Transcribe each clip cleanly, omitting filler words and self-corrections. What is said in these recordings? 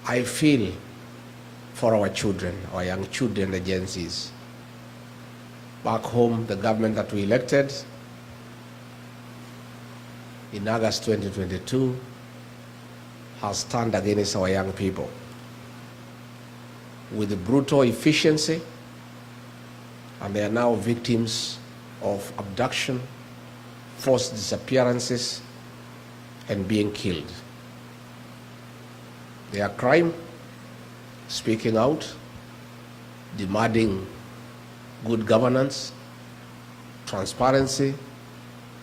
I feel for our children, our young children, the Gen Zs. Back home, the government that we elected in August 2022 has turned against our young people with brutal efficiency, and they are now victims of abduction, forced disappearances, and being killed. Their crime, speaking out, demanding good governance, transparency,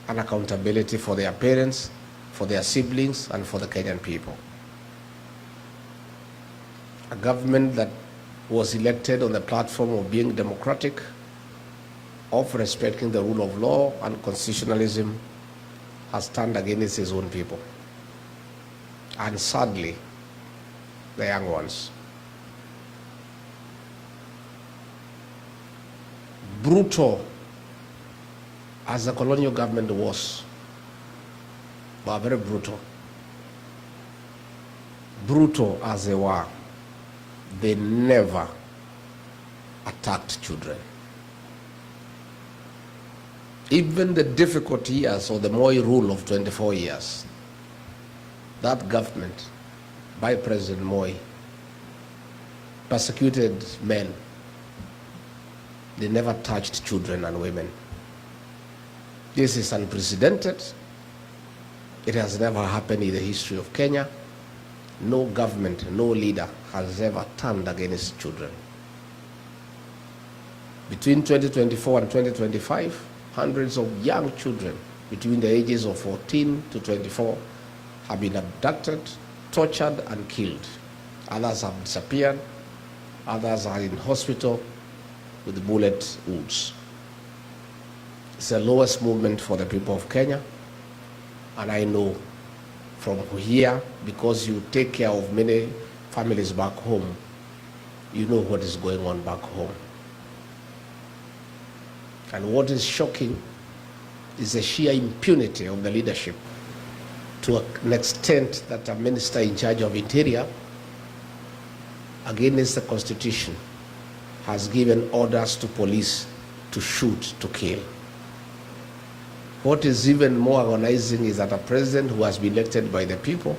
and accountability for their parents, for their siblings, and for the Kenyan people. A government that was elected on the platform of being democratic, of respecting the rule of law and constitutionalism, has turned against his own people. And sadly, the young ones. Brutal as the colonial government was, but very brutal. Brutal as they were, they never attacked children. Even the difficult years of the Moi rule of 24 years, that government by President Moi persecuted men. They never touched children and women. This is unprecedented. It has never happened in the history of Kenya. No government, no leader has ever turned against children. Between 2024 and 2025, hundreds of young children between the ages of 14 to 24 have been abducted, tortured, and killed. Others have disappeared. Others are in hospital with bullet wounds. It's the lowest movement for the people of Kenya. And I know from here, because you take care of many families back home, you know what is going on back home. And what is shocking is the sheer impunity of the leadership, to an extent that a minister in charge of interior, against the Constitution, has given orders to police to shoot, to kill. What is even more agonizing is that a president who has been elected by the people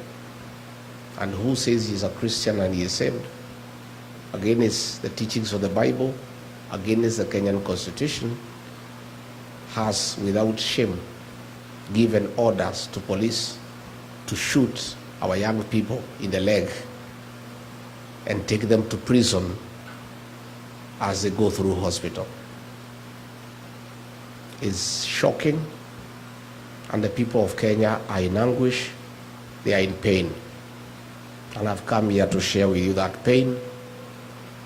and who says he's a Christian and he is saved, against the teachings of the Bible, against the Kenyan Constitution, has without shame given orders to police to shoot our young people in the leg and take them to prison as they go through hospital. It's shocking, and the people of Kenya are in anguish, they are in pain. And I've come here to share with you that pain,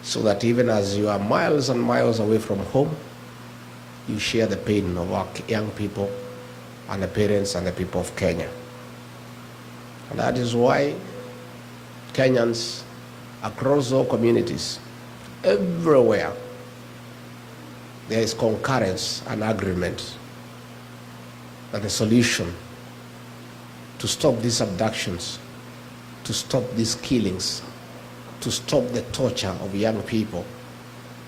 so that even as you are miles and miles away from home, you share the pain of our young people and the parents and the people of Kenya. And that is why Kenyans across all communities, everywhere, there is concurrence and agreement that the solution to stop these abductions, to stop these killings, to stop the torture of young people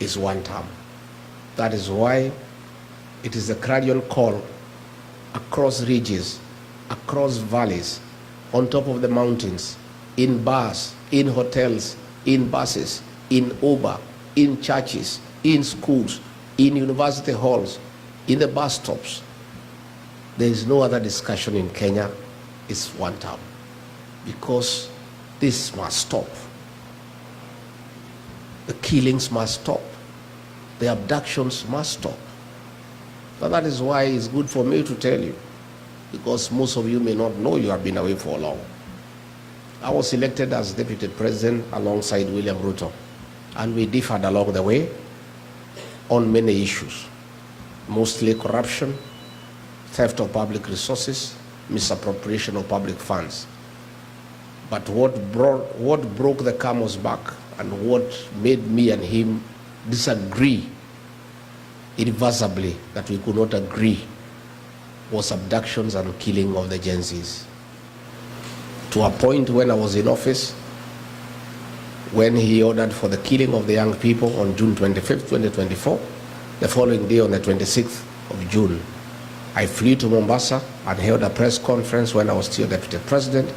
is one term. That is why it is a clarion call across ridges, across valleys, on top of the mountains, in bars, in hotels, in buses, in Uber, in churches, in schools, in university halls, in the bus stops. There is no other discussion in Kenya. It's one term. Because this must stop. The killings must stop. The abductions must stop. But that is why it's good for me to tell you, because most of you may not know you have been away for long. I was elected as deputy president alongside William Ruto, and we differed along the way on many issues, mostly corruption, theft of public resources, misappropriation of public funds. But what broke the camel's back and what made me and him disagree irreversibly, that we could not agree, was abductions and killing of the Gen Zs. To a point when I was in office, when he ordered for the killing of the young people on June 25th, 2024. The following day, on the 26th of June, I flew to Mombasa and held a press conference when I was still Deputy President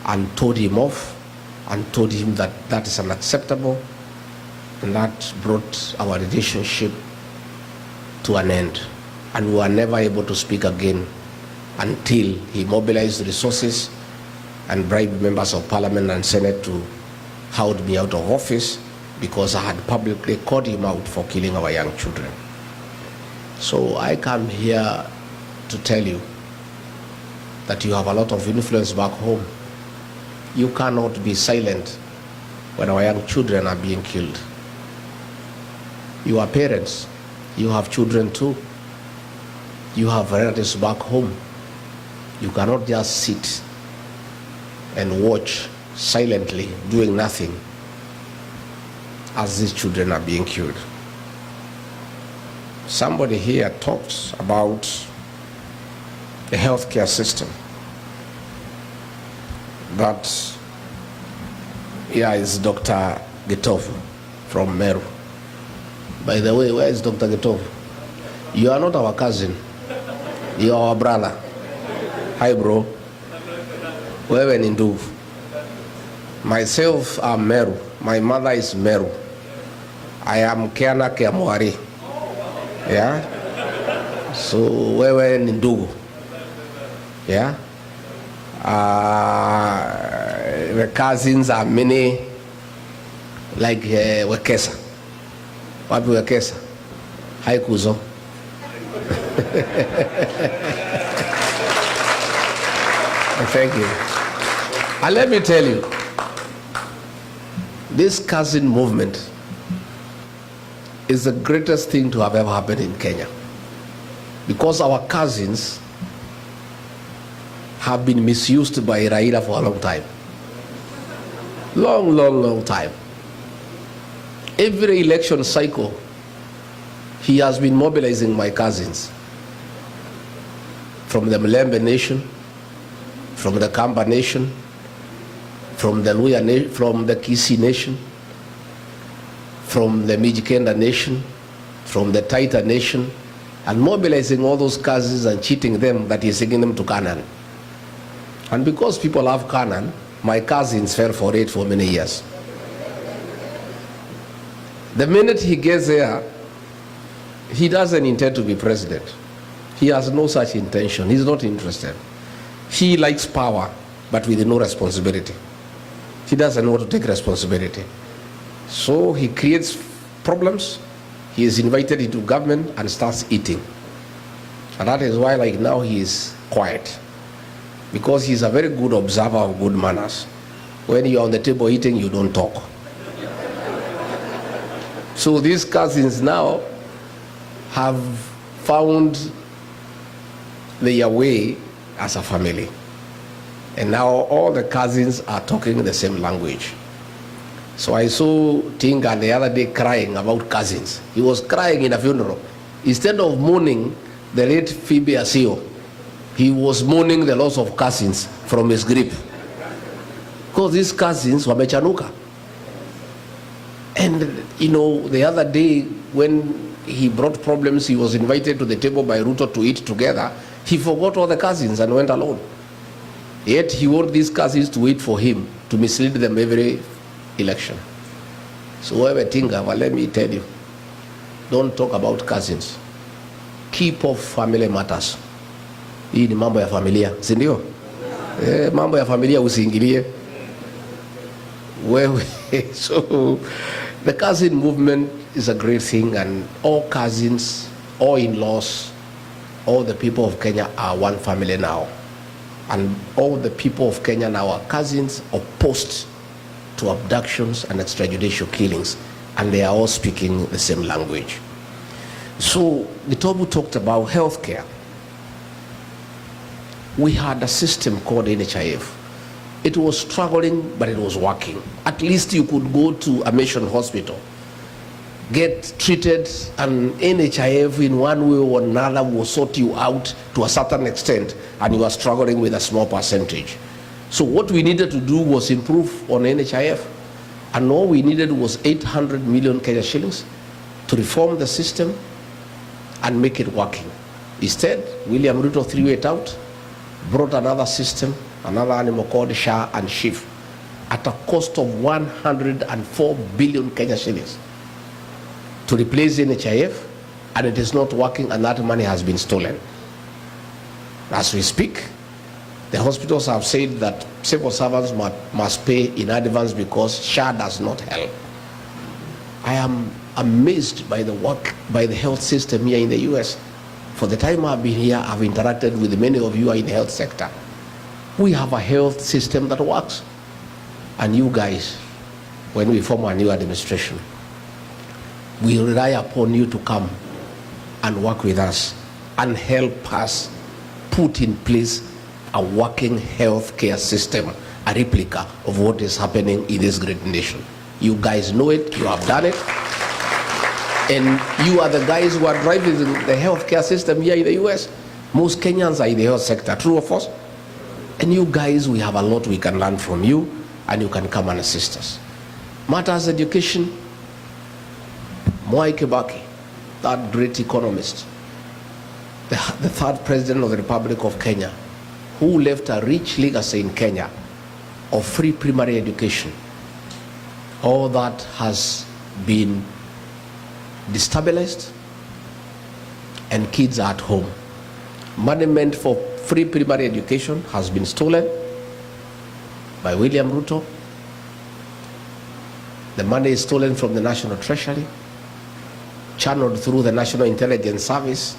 and told him off and told him that that is unacceptable, and that brought our relationship to an end. And we were never able to speak again until he mobilized resources and bribed members of Parliament and Senate to hold me out of office because I had publicly called him out for killing our young children. So I come here to tell you that you have a lot of influence back home. You cannot be silent when our young children are being killed. You are parents. You have children too. You have relatives back home. You cannot just sit and watch silently, doing nothing, as these children are being killed. Somebody here talks about the healthcare system. That here is Dr. Gitovu from Meru. By the way, where is Dr. Gitovu? You are not our cousin. You are our brother. Hi, bro. Wewe ni ndugu. Myself, I'm Meru. My mother is Meru. I am Kiana Kiamwari. Yeah? So, wewe ni ndugu. Yeah? The cousins are many, like Wekesa. Wapi Wekesa? Hai kuzo. Thank you. And let me tell you, this cousin movement is the greatest thing to have ever happened in Kenya, because our cousins have been misused by Raila for a long time. Long time. Every election cycle, he has been mobilizing my cousins from the Mlembe nation, from the Kamba nation, from the Luya nation, from the Kisii nation, from the Mijikenda nation, from the Taita nation, and mobilizing all those cousins and cheating them that he's taking them to Canaan. And because people love Canaan, my cousins fell for it for many years. The minute he gets there, he doesn't intend to be president. He has no such intention. He's not interested. He likes power, but with no responsibility. He doesn't want to take responsibility. So he creates problems. He is invited into government and starts eating. And that is why, like now, he is quiet. Because he's a very good observer of good manners. When you're on the table eating, you don't talk. So these cousins now have found their way as a family. And now all the cousins are talking the same language. So I saw Tinga the other day crying about cousins. He was crying in a funeral. Instead of mourning the late Phoebe Asio, he was mourning the loss of cousins from his grip. Because these cousins were mechanuka. And you know, the other day when he brought problems, he was invited to the table by Ruto to eat together. He forgot all the cousins and went alone. Yet he wanted these cousins to wait for him to mislead them every election. So whoever Tinga, well, let me tell you, don't talk about cousins. Keep off family matters. Hii ni mambo ya familia, si ndio? Mambo ya familia usiingilie. Wewe, so the cousin movement is a great thing, and all cousins, all in-laws, all the people of Kenya are one family now. And all the people of Kenya now are cousins opposed to abductions and extrajudicial killings, and they are all speaking the same language. So Gitovu talked about healthcare. We had a system called NHIF. It was struggling, but it was working. At least you could go to a mission hospital, get treated, and NHIF in one way or another will sort you out to a certain extent, and you are struggling with a small percentage. So what we needed to do was improve on NHIF. And all we needed was 800 million Kenya shillings to reform the system and make it working. Instead, William Ruto threw it out, brought another system, another animal called SHA and SHIF, at a cost of 104 billion Kenya shillings to replace NHIF, and it is not working, and that money has been stolen. As we speak, the hospitals have said that civil servants must pay in advance because SHA does not help. I am amazed by the work by the health system here in the US. For the time I've been here, I've interacted with many of you in the health sector. We have a health system that works. And you guys, when we form a new administration, we rely upon you to come and work with us and help us put in place a working health care system, a replica of what is happening in this great nation. You guys know it, you have done it, and you are the guys who are driving the healthcare system here in the US. Most Kenyans are in the health sector, true or false? And you guys, we have a lot we can learn from you, and you can come and assist us. Matters education, Mwai Kibaki, that great economist, the third president of the Republic of Kenya, who left a rich legacy in Kenya of free primary education. All that has been destabilized, and kids are at home. Money meant for free primary education has been stolen by William Ruto. The money is stolen from the National Treasury, channeled through the National Intelligence Service,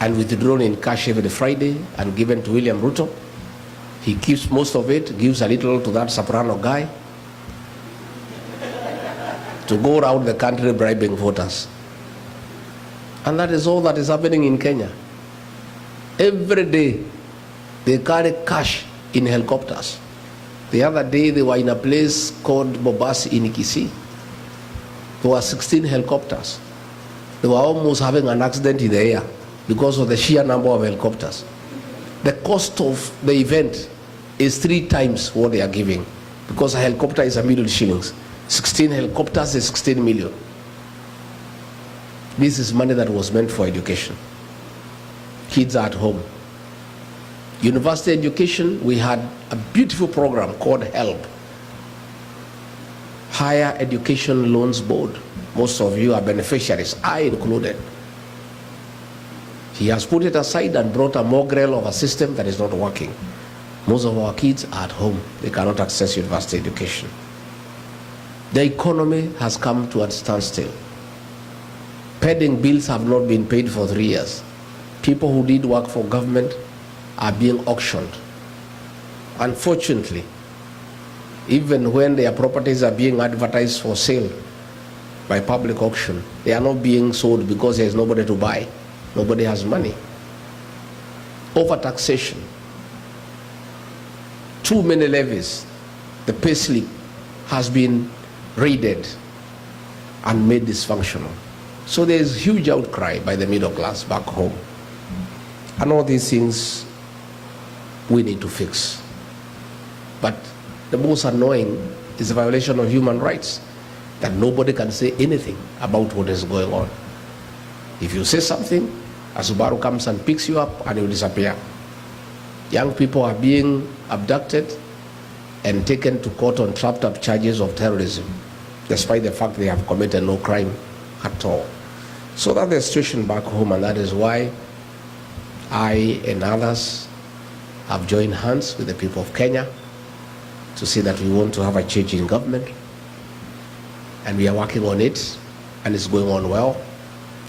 and withdrawn in cash every Friday and given to William Ruto. He keeps most of it, gives a little to that soprano guy to go around the country bribing voters. And that is all that is happening in Kenya. Every day they carry cash in helicopters. The other day they were in a place called Bobasi in Kisii. There were 16 helicopters. They were almost having an accident in the air because of the sheer number of helicopters. The cost of the event is 3 times what they are giving, because a helicopter is $1 million shillings. 16 helicopters is 16 million. This is money that was meant for education. Kids are at home. University education, we had a beautiful program called HELP, Higher Education Loans Board. Most of you are beneficiaries, I included. He has put it aside and brought a mongrel of a system that is not working. Most of our kids are at home. They cannot access university education. The economy has come to a standstill. Pending bills have not been paid for 3 years. People who did work for government are being auctioned. Unfortunately, even when their properties are being advertised for sale by public auction, they are not being sold because there is nobody to buy. Nobody has money. Overtaxation. Too many levies. The pay slip has been raided and made dysfunctional. So there is huge outcry by the middle class back home. And all these things we need to fix. But the most annoying is the violation of human rights, that nobody can say anything about what is going on. If you say something, a Subaru comes and picks you up and you disappear. Young people are being abducted and taken to court on trapped up charges of terrorism, despite the fact they have committed no crime at all. So that's the situation back home, and that is why I and others have joined hands with the people of Kenya to say that we want to have a change in government, and we are working on it, and it's going on well,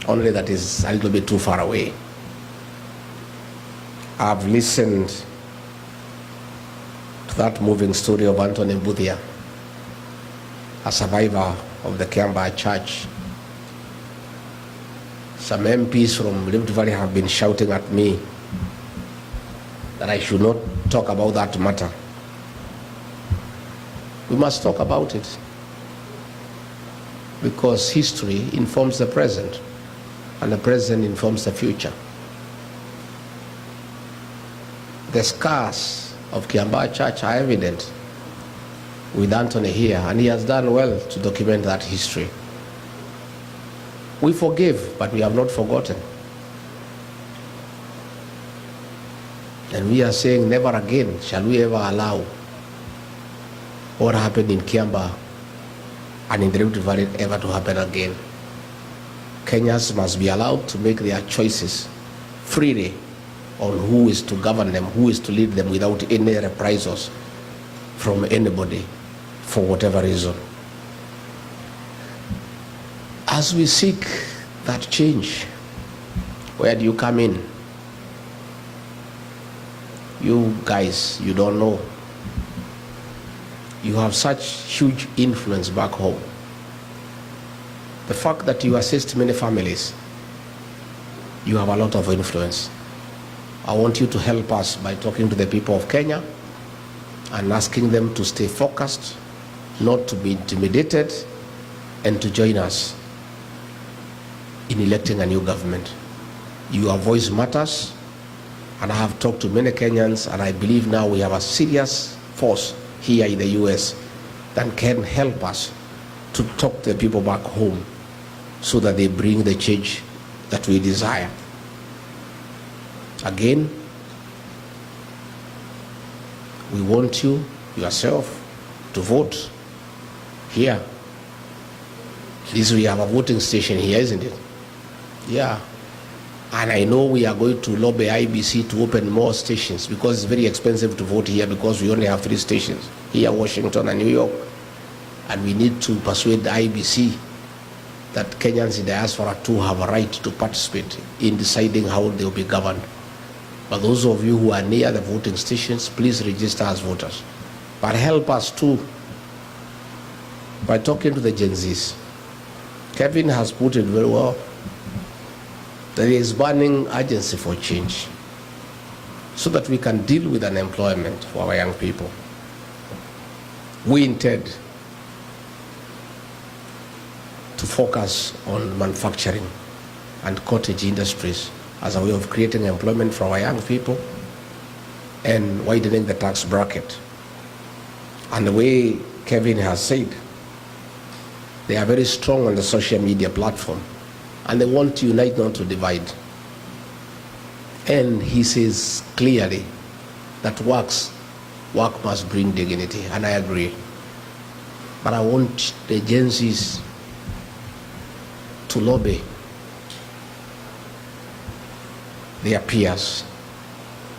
only that is a little bit too far away. I've listened to that moving story of Anthony Mbaya, a survivor of the Mbaya church. Some MPs from Rift Valley have been shouting at me that I should not talk about that matter. We must talk about it, because history informs the present, and the present informs the future. The scars of Mbaya Church are evident. with Anthony here, and he has done well to document that history. We forgive, but we have not forgotten. And we are saying never again shall we ever allow what happened in Kiamba and in the Rift Valley ever to happen again. Kenyans must be allowed to make their choices freely on who is to govern them, who is to lead them without any reprisals from anybody for whatever reason. As we seek that change, where do you come in? You guys, you don't know. You have such huge influence back home. The fact that you assist many families, you have a lot of influence. I want you to help us by talking to the people of Kenya and asking them to stay focused, not to be intimidated, and to join us in electing a new government. Your voice matters, and I have talked to many Kenyans, and I believe now we have a serious force here in the US that can help us to talk to the people back home so that they bring the change that we desire. Again, we want you, yourself, to vote here. We have a voting station here, isn't it? Yeah. And I know we are going to lobby IBC to open more stations because it's very expensive to vote here because we only have 3 stations here, Washington and New York. And we need to persuade the IBC that Kenyans in diaspora too have a right to participate in deciding how they will be governed. But those of you who are near the voting stations, please register as voters. But help us too by talking to the Gen Zs. Kevin has put it very well. There is burning urgency for change so that we can deal with unemployment for our young people. We intend to focus on manufacturing and cottage industries as a way of creating employment for our young people and widening the tax bracket. And the way Kevin has said, they are very strong on the social media platform and they want to unite, not to divide. And he says clearly that work must bring dignity, and I agree. But I want the agencies to lobby their peers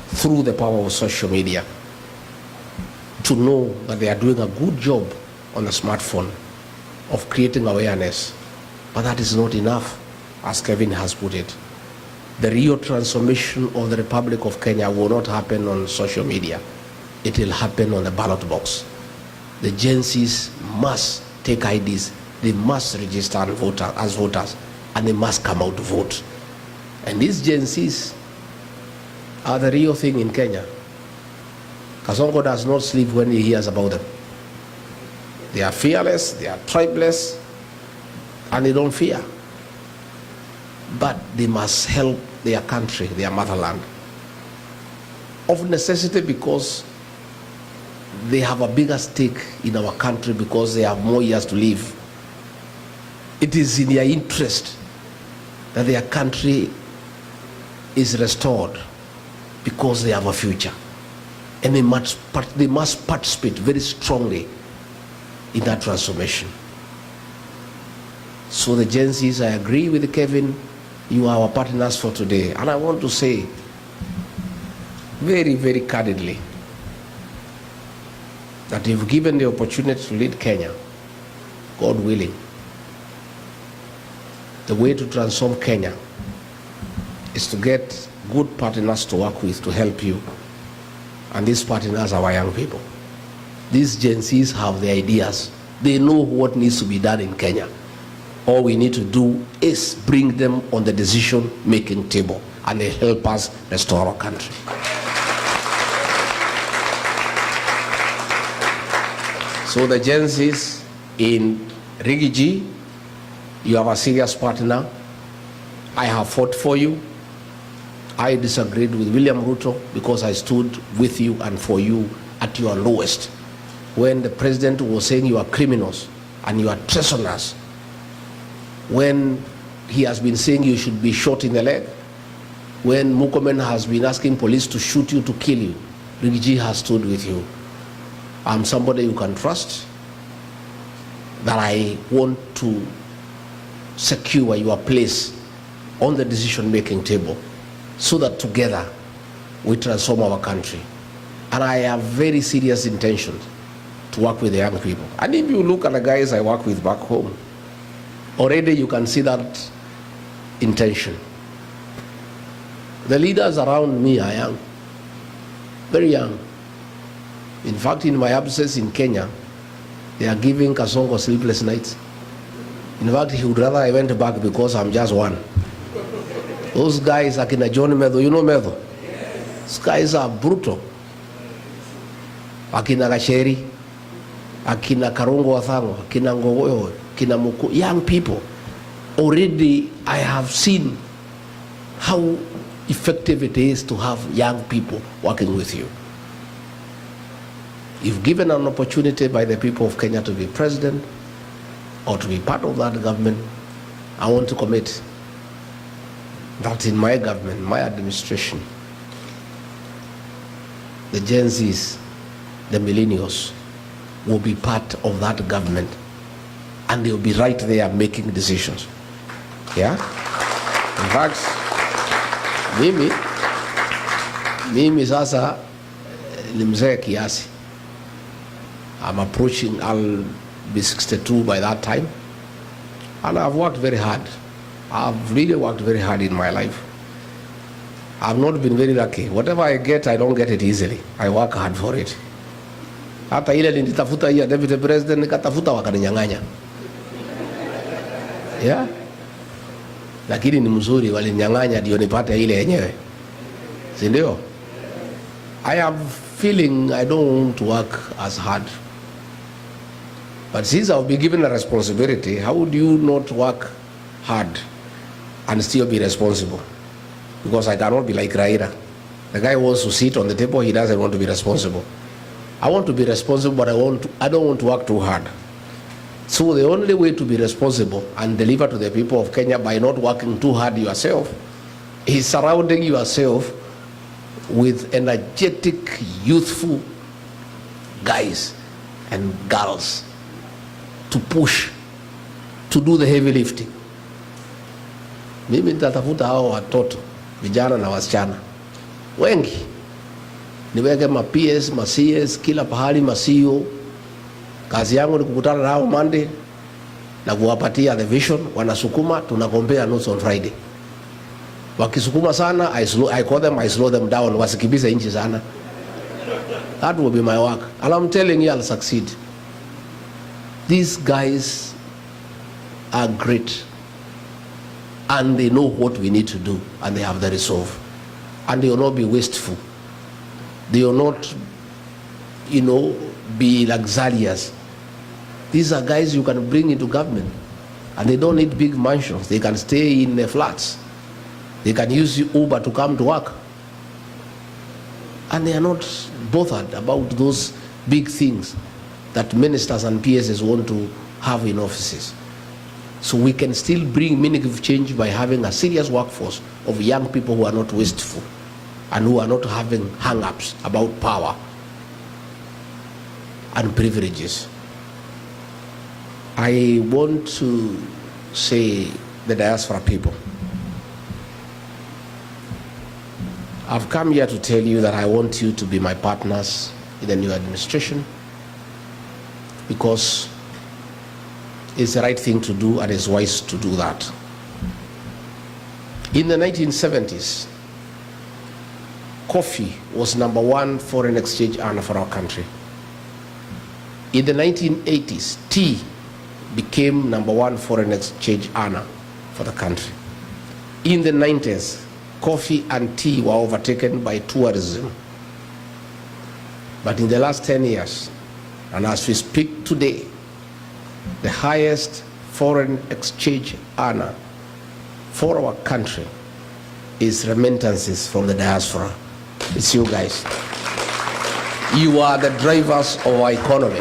through the power of social media to know that they are doing a good job on the smartphone of creating awareness. But that is not enough, as Kevin has put it. The real transformation of the Republic of Kenya will not happen on social media. It will happen on the ballot box. The Gen Zs must take IDs. They must register as voters, and they must come out to vote. And these Gen Zs are the real thing in Kenya. Kasongo does not sleep when he hears about them. They are fearless, they are tribeless, and they don't fear. But they must help their country, their motherland, of necessity, because they have a bigger stake in our country because they have more years to live. It is in their interest that their country is restored because they have a future. And they must participate very strongly in that transformation. So the Gen Zs, I agree with Kevin, you are our partners for today. And I want to say very, very candidly that if given the opportunity to lead Kenya, God willing, the way to transform Kenya is to get good partners to work with to help you. And these partners are our young people. These Gen Zs have the ideas. They know what needs to be done in Kenya. All we need to do is bring them on the decision-making table, and they help us restore our country. So the Gen Zs in Rigiji, you have a serious partner. I have fought for you. I disagreed with William Ruto because I stood with you and for you at your lowest. when the president was saying you are criminals and you are treasoners, when he has been saying you should be shot in the leg, when Mukomen has been asking police to shoot you, to kill you, Rigiji has stood with you. I'm somebody you can trust, that I want to secure your place on the decision-making table so that together we transform our country. And I have very serious intentions to work with the young people. And if you look at the guys I work with back home, already you can see that intention. The leaders around me are young, very young. In fact, in my absence in Kenya, they are giving Kasongo sleepless nights. In fact, he would rather I went back because I'm just one. Those guys, Akina John Medho, you know Medho? Yes. Those guys are brutal. Akina Gacheri, Akina Karungo Wathango, Akina Ngogoyo, Akina Muku, young people. Already I have seen how effective it is to have young people working with you. If given an opportunity by the people of Kenya to be president or to be part of that government, I want to commit that in my government, my administration, the Gen Zs, the millennials, will be part of that government, and they'll be right there making decisions. Yeah? In fact, mimi sasa ni mzee kiasi. I'm approaching, I'll be 62 by that time, and I've worked very hard. I've really worked very hard in my life. I've not been very lucky. Whatever I get, I don't get it easily. I work hard for it. Hata ile nilitafuta hii deputy president nikatafuta wakaninyang'anya. Yeah? Lakini ni mzuri walinyang'anya ndio nipate ile yenyewe. Si ndio? I have feeling I don't want to work as hard. But since I'll be given a responsibility, how would you not work hard and still be responsible? Because I cannot be like Raila. The guy wants to sit on the table, he doesn't want to be responsible. I want to be responsible, but I don't want to work too hard. So the only way to be responsible and deliver to the people of Kenya by not working too hard yourself is surrounding yourself with energetic, youthful guys and girls to push, to do the heavy lifting. Mimi nitatafuta hao watoto, vijana na wasichana wengi, niweke ma PS, ma CS, kila pahali, ma CEO. Kazi yangu ni kukutana nao Monday na kuwapatia the vision, wanasukuma, tunakombea notes on Friday. Wakisukuma sana, I call them, I slow them down, wasikibize inchi sana. That will be my work. And I'm telling you, I'll succeed. These guys are great. And they know what we need to do. And they have the resolve. And they will not be wasteful. They will not, be luxurious. These are guys you can bring into government. And they don't need big mansions. They can stay in the flats. They can use Uber to come to work. And they are not bothered about those big things that ministers and PSs want to have in offices. So we can still bring meaningful change by having a serious workforce of young people who are not wasteful and who are not having hang-ups about power and privileges. I want to say the diaspora people, I've come here to tell you that I want you to be my partners in the new administration, because it's the right thing to do and it's wise to do that. In the 1970s, coffee was #1 foreign exchange earner for our country. In the 1980s, tea became #1 foreign exchange earner for the country. In the 90s, coffee and tea were overtaken by tourism. But in the last 10 years, and as we speak today, the highest foreign exchange earner for our country is remittances from the diaspora. It's you guys. You are the drivers of our economy.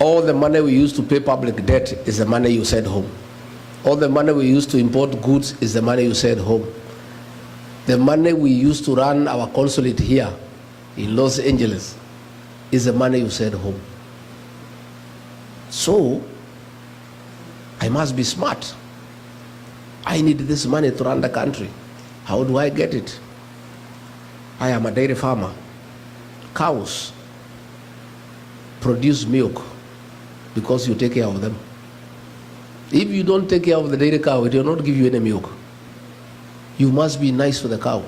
All the money we used to pay public debt is the money you send home. All the money we used to import goods is the money you send home. The money we used to run our consulate here in Los Angeles is the money you send home. So, I must be smart. I need this money to run the country. How do I get it? I am a dairy farmer. Cows produce milk because you take care of them. If you don't take care of the dairy cow, it will not give you any milk. You must be nice to the cow.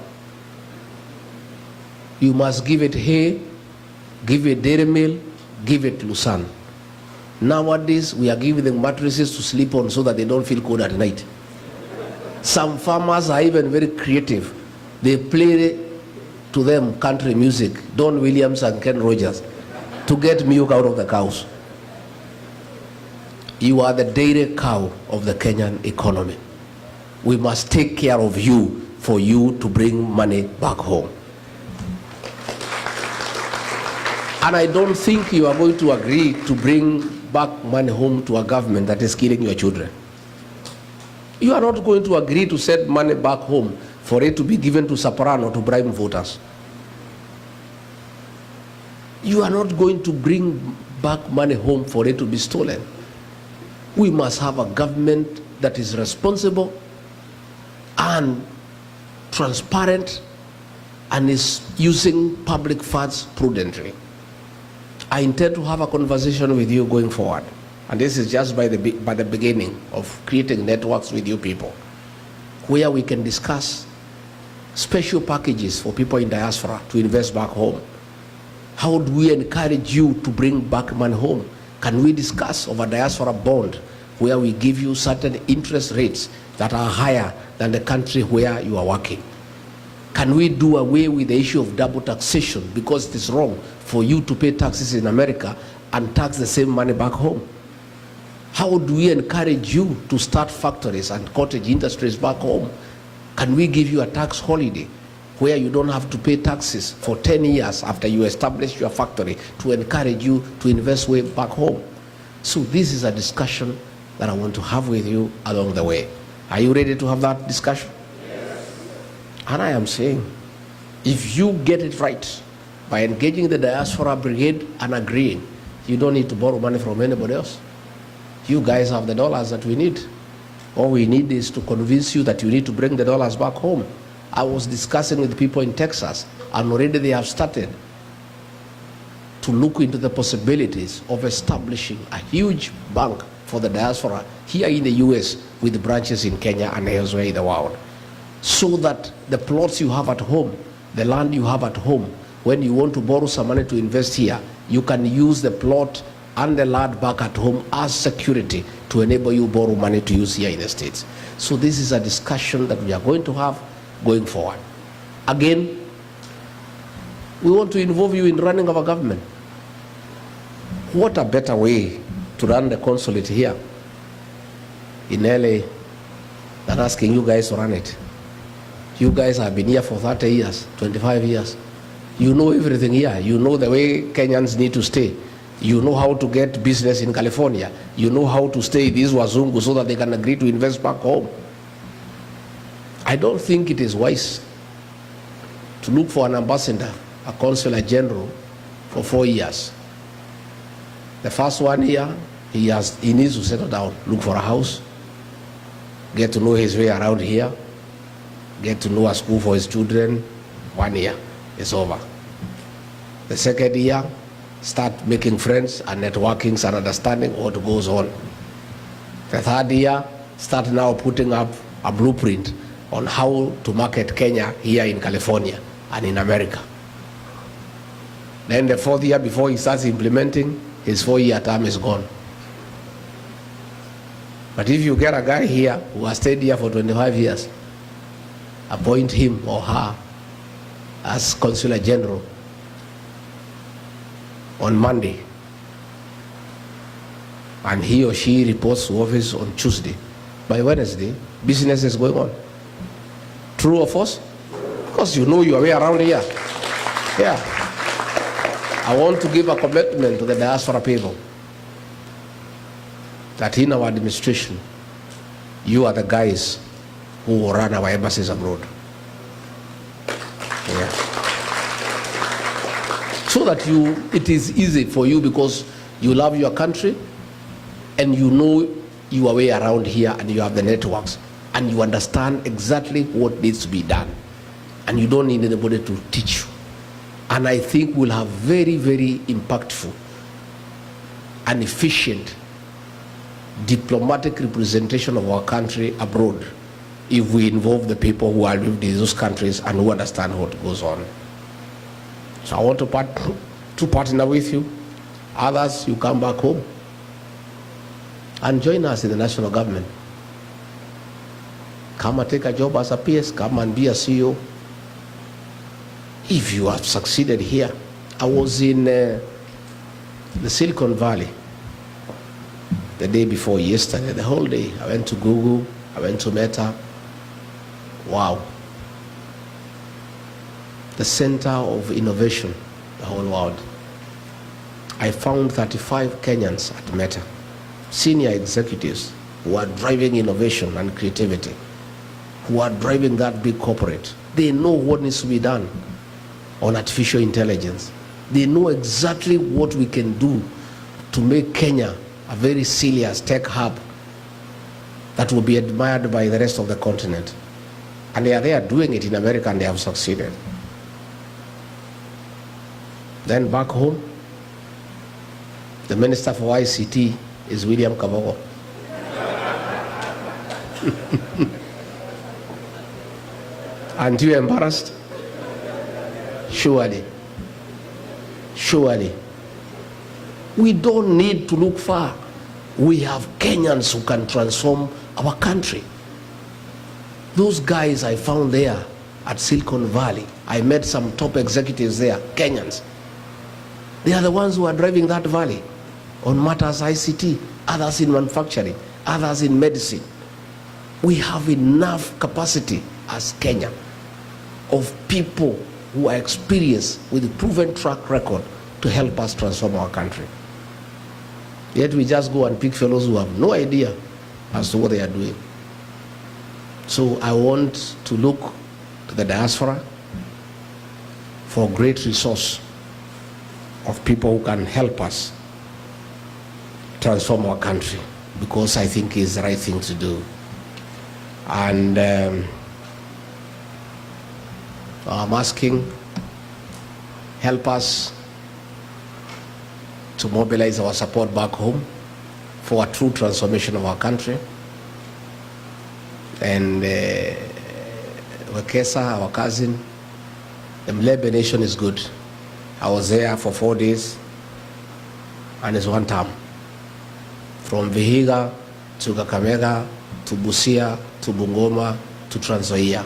You must give it hay, give it dairy meal, give it Lucerne. Nowadays, we are giving them mattresses to sleep on so that they don't feel cold at night. Some farmers are even very creative. They play to them country music, Don Williams and Ken Rogers, to get milk out of the cows. You are the dairy cow of the Kenyan economy. We must take care of you for you to bring money back home. And I don't think you are going to agree to bring back money home to a government that is killing your children. You are not going to agree to send money back home for it to be given to Soprano to bribe voters. You are not going to bring back money home for it to be stolen. We must have a government that is responsible and transparent and is using public funds prudently. I intend to have a conversation with you going forward. And this is just by the beginning of creating networks with you people, where we can discuss special packages for people in diaspora to invest back home. How do we encourage you to bring back money home? Can we discuss of a diaspora bond where we give you certain interest rates that are higher than the country where you are working? Can we do away with the issue of double taxation, because it is wrong for you to pay taxes in America and tax the same money back home? How do we encourage you to start factories and cottage industries back home? Can we give you a tax holiday where you don't have to pay taxes for 10 years after you establish your factory to encourage you to invest way back home? So this is a discussion that I want to have with you along the way. Are you ready to have that discussion? Yes. And I am saying, if you get it right by engaging the diaspora brigade and agreeing, you don't need to borrow money from anybody else. You guys have the dollars that we need. All we need is to convince you that you need to bring the dollars back home. I was discussing with people in Texas, and already they have started to look into the possibilities of establishing a huge bank for the diaspora here in the US with branches in Kenya and elsewhere in the world, so that the plots you have at home, the land you have at home, when you want to borrow some money to invest here, you can use the plot and the land back at home as security to enable you borrow money to use here in the States. So this is a discussion that we are going to have going forward. Again, we want to involve you in running our government. What a better way to run the consulate here in LA than asking you guys to run it. You guys have been here for 30 years, 25 years. You know everything here. You know the way Kenyans need to stay. You know how to get business in California. You know how to stay these wazungu so that they can agree to invest back home. I don't think it is wise to look for an ambassador, a consular general, for 4 years. The first 1 year, he needs to settle down, look for a house, get to know his way around here, get to know a school for his children. 1 year, it's over. The second year, start making friends and networkings and understanding what goes on. The third year, start now putting up a blueprint on how to market Kenya here in California and in America. Then the fourth year, before he starts implementing, his 4-year term is gone. But if you get a guy here who has stayed here for 25 years, appoint him or her as consular general on Monday, and he or she reports to office on Tuesday. By Wednesday, business is going on. True or false? Because you know your way around here. Yeah. I want to give a commitment to the diaspora people that in our administration, you are the guys who will run our embassies abroad. Yeah. So that it is easy for you because you love your country and you know your way around here and you have the networks and you understand exactly what needs to be done and you don't need anybody to teach you. And I think we'll have very, very impactful and efficient diplomatic representation of our country abroad if we involve the people who are living in those countries and who understand what goes on. So I want to partner with you. Others, you come back home and join us in the national government. Come and take a job as a PS, come and be a CEO. If you have succeeded here. I was in the Silicon Valley the day before yesterday, the whole day. I went to Google, I went to Meta. Wow. The center of innovation, the whole world. I found 35 Kenyans at Meta, senior executives who are driving innovation and creativity, who are driving that big corporate. They know what needs to be done on artificial intelligence. They know exactly what we can do to make Kenya a very serious tech hub that will be admired by the rest of the continent. And they are doing it in America and they have succeeded. Then back home, the Minister for ICT is William Kabogo. Aren't you embarrassed? Surely. Surely. We don't need to look far. We have Kenyans who can transform our country. Those guys I found there at Silicon Valley, I met some top executives there, Kenyans. They are the ones who are driving that valley on matters ICT, others in manufacturing, others in medicine. We have enough capacity as Kenya of people who are experienced with a proven track record to help us transform our country. Yet we just go and pick fellows who have no idea as to what they are doing. So I want to look to the diaspora for a great resource of people who can help us transform our country, because I think it's the right thing to do. And I'm asking, help us to mobilize our support back home for a true transformation of our country. And Wekesa, our cousin, the Mlebe Nation is good. I was there for 4 days and it's one term. From Vihiga to Kakamega to Busia to Bungoma to Trans Nzoia.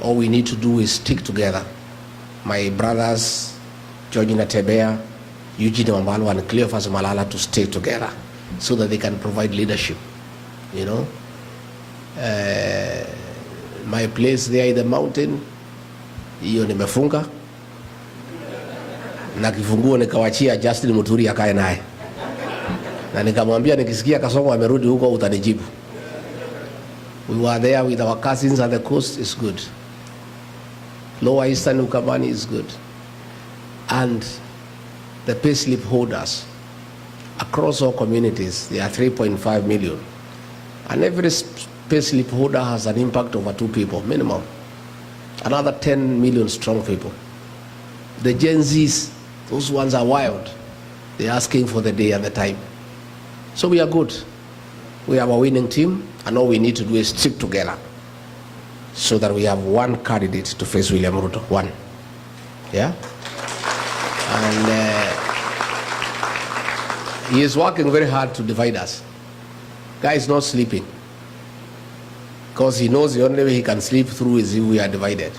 All we need to do is stick together. My brothers, George Natebea, Eugene Wambalo and Cleophas Malala to stay together so that they can provide leadership, you know. My place there in the mountain, hiyo nimefunga na kifunguo nikawachia Justin Muturi akae naye, na nikamwambia nikisikia Kasongo amerudi huko utanijibu. We were there with our cousins at the coast. Is good. Lower Eastern Ukambani is good. And the payslip holders across all communities, there are 3.5 million. And every payslip holder has an impact over 2 people, minimum. Another 10 million strong people. The Gen Zs, those ones are wild. They're asking for the day and the time. So we are good. We have a winning team, and all we need to do is stick together so that we have one candidate to face William Ruto. One. Yeah? And he is working very hard to divide us. Guy is not sleeping, because he knows the only way he can sleep through is if we are divided.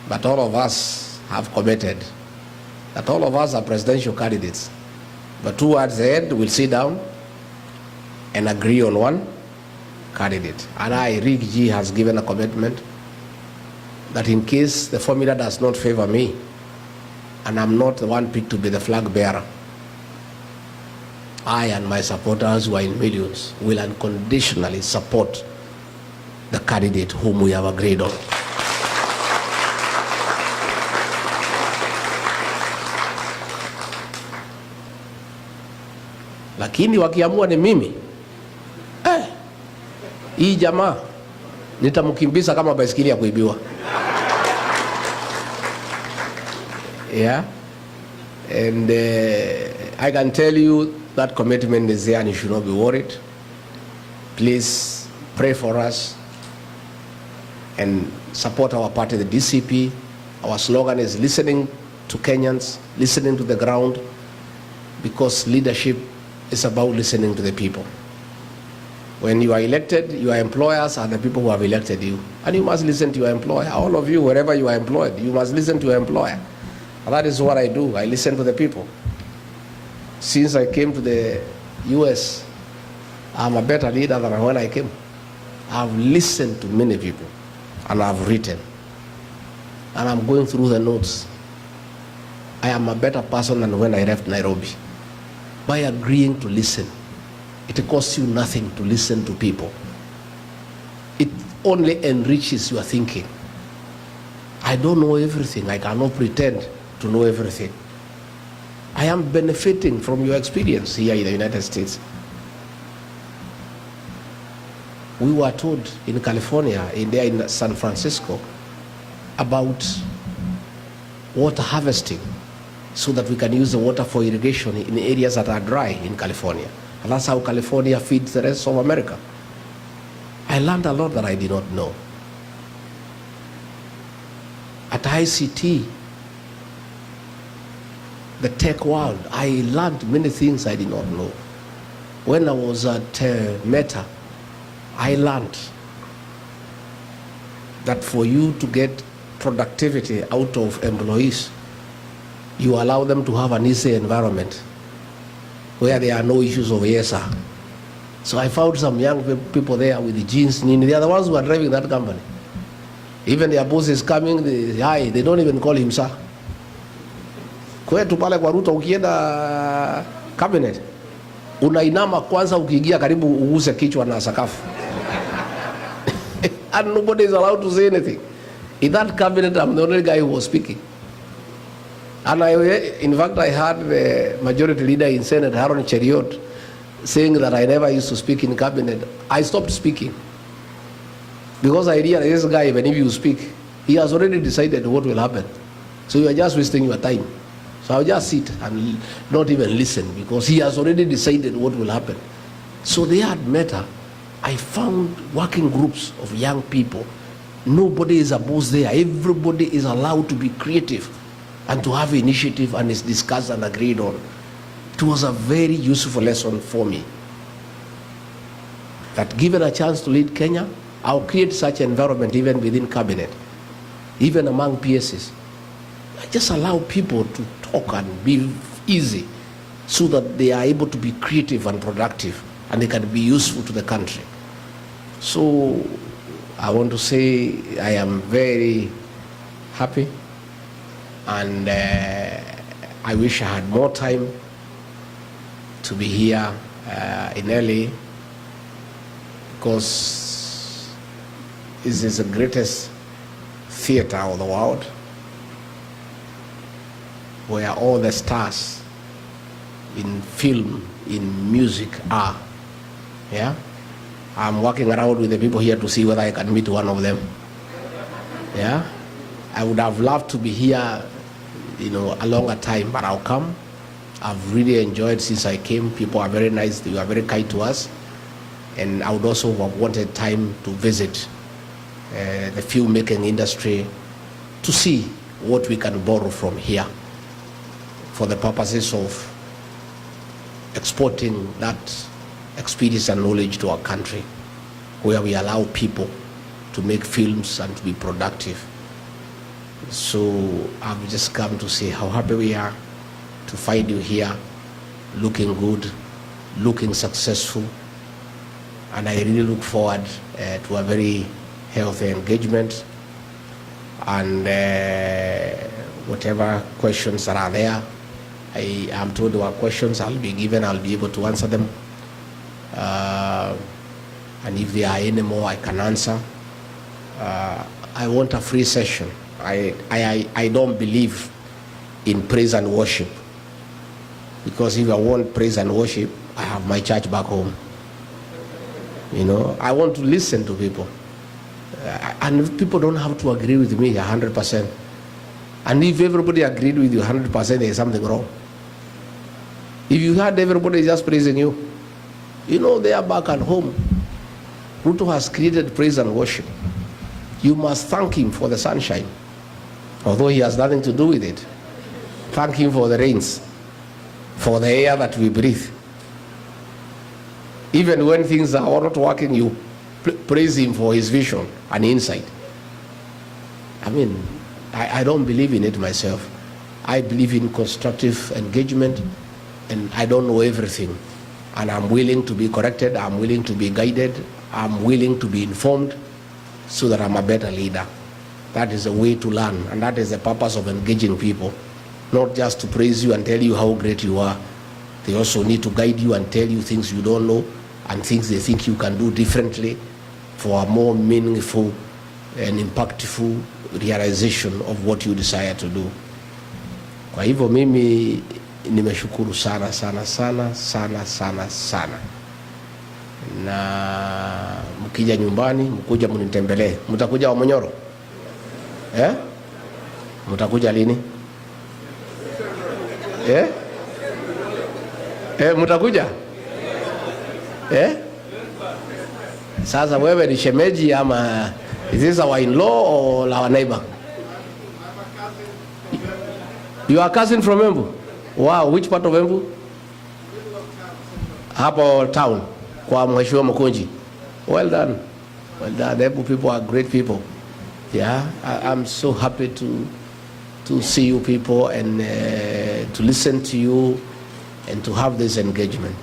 But all of us have committed that all of us are presidential candidates. But towards the end, we'll sit down and agree on one candidate. And Rick G has given a commitment that in case the formula does not favor me and I'm not the one picked to be the flag bearer. I and my supporters, who are in millions, will unconditionally support the candidate whom we have agreed on. Lakini wakiamua ni mimi, hii jamaa nitamkimbiza kama baisikeli ya kuibiwa. Yeah, and I can tell you that commitment is there and you should not be worried. Please pray for us and support our party, the DCP. Our slogan is listening to Kenyans, listening to the ground, because leadership is about listening to the people. When you are elected, your employers are the people who have elected you, and you must listen to your employer. All of you, wherever you are employed, you must listen to your employer. And that is what I do. I listen to the people. Since I came to the US, I'm a better leader than when I came. I've listened to many people, and I've written, and I'm going through the notes. I am a better person than when I left Nairobi. By agreeing to listen, it costs you nothing to listen to people. It only enriches your thinking. I don't know everything. I cannot pretend to know everything. I am benefiting from your experience here in the United States. We were told in California, in San Francisco, about water harvesting so that we can use the water for irrigation in areas that are dry in California. And that's how California feeds the rest of America. I learned a lot that I did not know. At ICT, the tech world, I learned many things I did not know. When I was at Meta, I learned that for you to get productivity out of employees, you allow them to have an easy environment where there are no issues of yes sir. So I found some young people there with the jeans. They are the ones who are driving that company. Even their boss is coming, they don't even call him sir. Kwetu pale kwa Ruto ukienda cabinet, unainama kwanza ukiingia karibu uguse kichwa na sakafu. And nobody is allowed to say anything. In that cabinet, I'm the only guy who was speaking. And in fact, I heard the majority leader in Senate, Haron Cheriot, saying that I never used to speak in cabinet. I stopped speaking because I realized this guy, even if you speak, he has already decided what will happen. So you are just wasting your time. So I'll just sit and not even listen because he has already decided what will happen. So they had Meta. I found working groups of young people. Nobody is a boss there. Everybody is allowed to be creative and to have initiative, and is discussed and agreed on. It was a very useful lesson for me. That given a chance to lead Kenya, I'll create such an environment even within cabinet, even among PSs. I just allow people to talk and be easy so that they are able to be creative and productive and they can be useful to the country. So I want to say I am very happy, and I wish I had more time to be here in LA, because this is the greatest theater of the world, where all the stars in film, in music are. Yeah, I'm walking around with the people here to see whether I can meet one of them. Yeah, I would have loved to be here, a longer time, but I'll come. I've really enjoyed since I came. People are very nice. They are very kind to us, and I would also have wanted time to visit the filmmaking industry to see what we can borrow from here for the purposes of exporting that experience and knowledge to our country, where we allow people to make films and to be productive. So I've just come to say how happy we are to find you here, looking good, looking successful, and I really look forward to a very healthy engagement. And whatever questions that are there. I am told there are questions I'll be given, I'll be able to answer them. And if there are any more, I can answer. I want a free session. I don't believe in praise and worship, because if I want praise and worship, I have my church back home. You know, I want to listen to people. And if people don't have to agree with me 100%. And if everybody agreed with you 100%, there is something wrong. If you had everybody just praising you, you know, they are back at home. Ruto has created praise and worship. You must thank him for the sunshine, although he has nothing to do with it. Thank him for the rains, for the air that we breathe. Even when things are not working, you praise him for his vision and insight. I mean, I don't believe in it myself. I believe in constructive engagement, and I don't know everything. And I'm willing to be corrected, I'm willing to be guided, I'm willing to be informed so that I'm a better leader. That is a way to learn, and that is the purpose of engaging people. Not just to praise you and tell you how great you are. They also need to guide you and tell you things you don't know and things they think you can do differently for a more meaningful and impactful realization of what you desire to do. Kwa hivyo mimi nimeshukuru sana sana sana sana sana sana. Na mkija nyumbani, mkuja mnitembelee. Mtakuja Wamonyoro? Mtakuja lini? Mtakuja? Sasa wewe ni shemeji ama is this our in-law or our neighbor? You are cousin from Embu? Wow, which part of Embu? Hapo town, kwa Mheshimiwa Mkonji. Well done. Well done. Embu people are great people. Yeah, I'm so happy to see you people and to listen to you and to have this engagement.